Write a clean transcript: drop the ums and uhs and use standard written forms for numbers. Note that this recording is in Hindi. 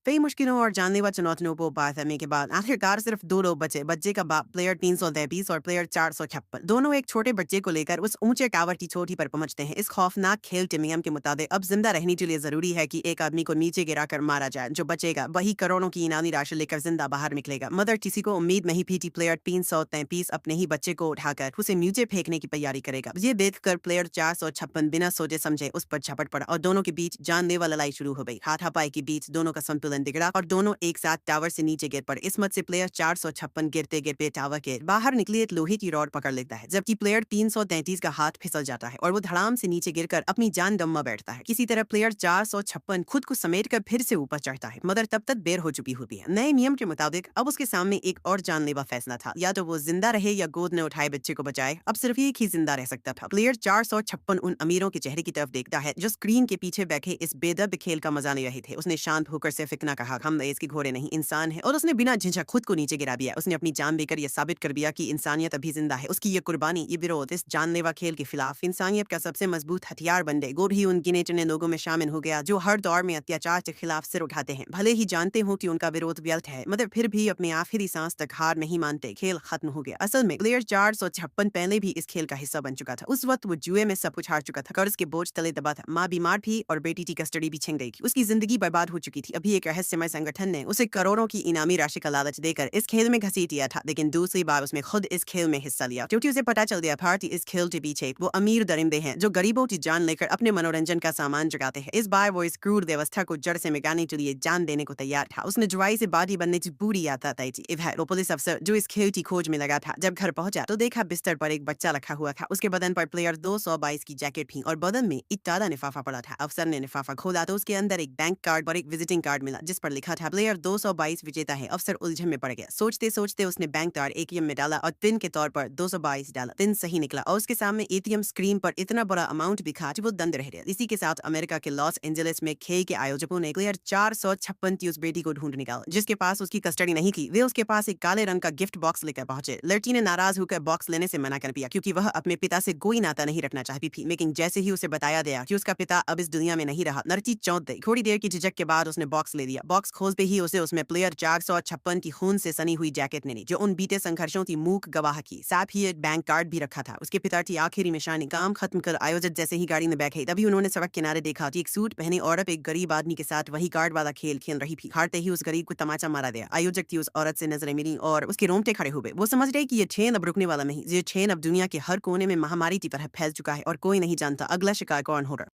कई मुश्किलों और जानलेवा चुनौतियों को पार करने के बाद आखिरकार सिर्फ दो लोग बचे। बच्चे का बाप प्लेयर 333 और प्लेयर 456 दोनों एक छोटे बच्चे को लेकर उस ऊंचे टावर की चोटी पर पहुंचते हैं। इस खौफनाक खेल के नियम के मुताबिक अब जिंदा रहने के लिए जरूरी है कि एक आदमी को नीचे गिराकर मारा जाए। जो बचेगा वही करोड़ों की इनामी राशि लेकर जिंदा बाहर निकलेगा। मगर किसी को उम्मीद नहीं थी। प्लेयर 333 अपने ही बच्चे को उठाकर उसे नीचे फेंकने की तैयारी करेगा। ये देखकर प्लेयर 456 बिना सोचे समझे उस पर झपट पड़ा और दोनों के बीच जानलेवा लड़ाई शुरू हो गई। हाथापाई के बीच दोनों का संतुलन बिगड़ा और दोनों एक साथ टावर से नीचे गिर पड़े। इस मत से प्लेयर 456 गिरते गिरते टावर के बाहर निकले एक लोहे की रॉड पकड़ लेता है, जबकि प्लेयर 333 का हाथ फिसल जाता है और वो धड़ाम से नीचे गिरकर अपनी जान गंवा बैठता है। किसी तरह प्लेयर 456 खुद को समेटकर फिर से ऊपर चढ़ता है, मगर तब तक देर हो चुकी होती है। नए नियम के मुताबिक अब उसके सामने एक और जानलेवा फैसला था, या तो वो जिंदा रहे या गोद में उठाए बच्चे को बचाए। अब सिर्फ एक ही जिंदा रह सकता था। प्लेयर 456 उन अमीरों के चेहरे की तरफ देखता है जो स्क्रीन के पीछे बैठे इस बेदर्द खेल का मजा ले रहे थे। उसने शांत होकर सिर्फ इतना कहा, हम इसके घोड़े नहीं इंसान है, और उसने बिना झिझक खुद को नीचे गिरा दिया। उसने अपनी जान देकर यह साबित कर दिया कि इंसानियत अभी जिंदा है। उसकी ये कुर्बानी, ये विरोध इस जानलेवा खेल के खिलाफ इंसानियत का सबसे मजबूत हथियार बन गए। वो भी उन गिने चुने लोगों में शामिल हो गया जो हर दौर में अत्याचार के खिलाफ सिर उठाते हैं, भले ही जानते हो कि उनका विरोध व्यर्थ है, मगर फिर भी अपने आखिरी सांस तक हार नहीं मानते। खेल खत्म हो गया। असल में प्लेयर 456 पहले भी इस खेल का हिस्सा बन चुका था। उस वक्त वो जुए में सब कुछ हार चुका था, कर्ज के बोझ तले दबा था, माँ बीमार थी और बेटी की कस्टडी भी छिन गई थी। उसकी जिंदगी बर्बाद हो चुकी थी। अभी एक रहस्यमय संगठन ने उसे करोड़ों की इनामी राशि का लालच देकर इस खेल में घसीट दिया था, लेकिन दूसरी बार उसने खुद इस खेल में हिस्सा लिया, क्योंकि उसे पता चल गया भारतीय इस खेल के पीछे वो अमीर दरिंदे हैं जो गरीबों की जान लेकर अपने मनोरंजन का सामान जगाते हैं। इस बार वो इस क्रूर व्यवस्था को जड़ से मिटाने के लिए जान देने को तैयार था। उसने जुआई से बादी बनने की पूरी यात्रा तय की। वो पुलिस अफसर जो इस खेल की खोज में लगा था, जब घर पहुंचा तो देखा बिस्तर पर एक बच्चा रखा हुआ था। उसके बदन पर प्लेयर 222 की जैकेट थी और बदन में एक ताला लिफाफा पड़ा था। अफसर ने लिफाफा खोला तो उसके अंदर एक बैंक कार्ड और एक विजिटिंग कार्ड मिला, जिस पर लिखा था प्लेयर 222 विजेता है। अफसर उलझन में पड़ गया। सोचते सोचते उसने बैंक कार्ड एटीएम में डाला और पिन के तौर पर 222 डाला। पिन सही निकला और उसके सामने एटीएम स्क्रीन पर इतना बड़ा अमाउंट दिखा कि वो दंग रह गया। इसी के साथ अमेरिका के लॉस एंजलिस में खेल के आयोजकों ने प्लेयर 456 की उस बेटी को ढूंढ निकाला जिसके पास उसकी कस्टडी नहीं थी। वे उसके पास एक काले रंग का गिफ्ट बॉक्स लेकर पहुंचे। लड़की ने नाराज होकर बॉक्स लेने से मना कर दिया, क्योंकि वह अपने पिता से कोई नाता नहीं रखना चाहती थी। लेकिन जैसे ही उसे बताया गया कि उसका पिता अब इस दुनिया में नहीं रहा, लड़की चौंक गई। थोड़ी देर की झिझक के बाद उसने बॉक्स ले लिया। बॉक्स खोलते ही उसे उसमें प्लेयर 456 की खून से सनी हुई जैकेट मिली, जो उन बीते संघर्षों की मूक गवाह की। साथ ही एक बैंक कार्ड भी रखा था। उसके पिता की आखिरी निशानी। काम खत्म कर आयोजक जैसे ही गाड़ी में बैठे, तभी उन्होंने सड़क किनारे देखा कि एक सूट पहने औरत एक गरीब आदमी के साथ वही कार्ड वाला खेल खेल रही थी। हारते ही उस गरीब को तमाचा मारा गया। आयोजक की उस औरत से नजरें मिली और उसके रोंगटे खड़े हुए। वो समझ गए कि ये चेन अब रुकने वाला नहीं। ये चेन अब दुनिया के हर कोने में महामारी की तरह फैल चुका है और कोई नहीं जानता अगला शिकार कौन होगा।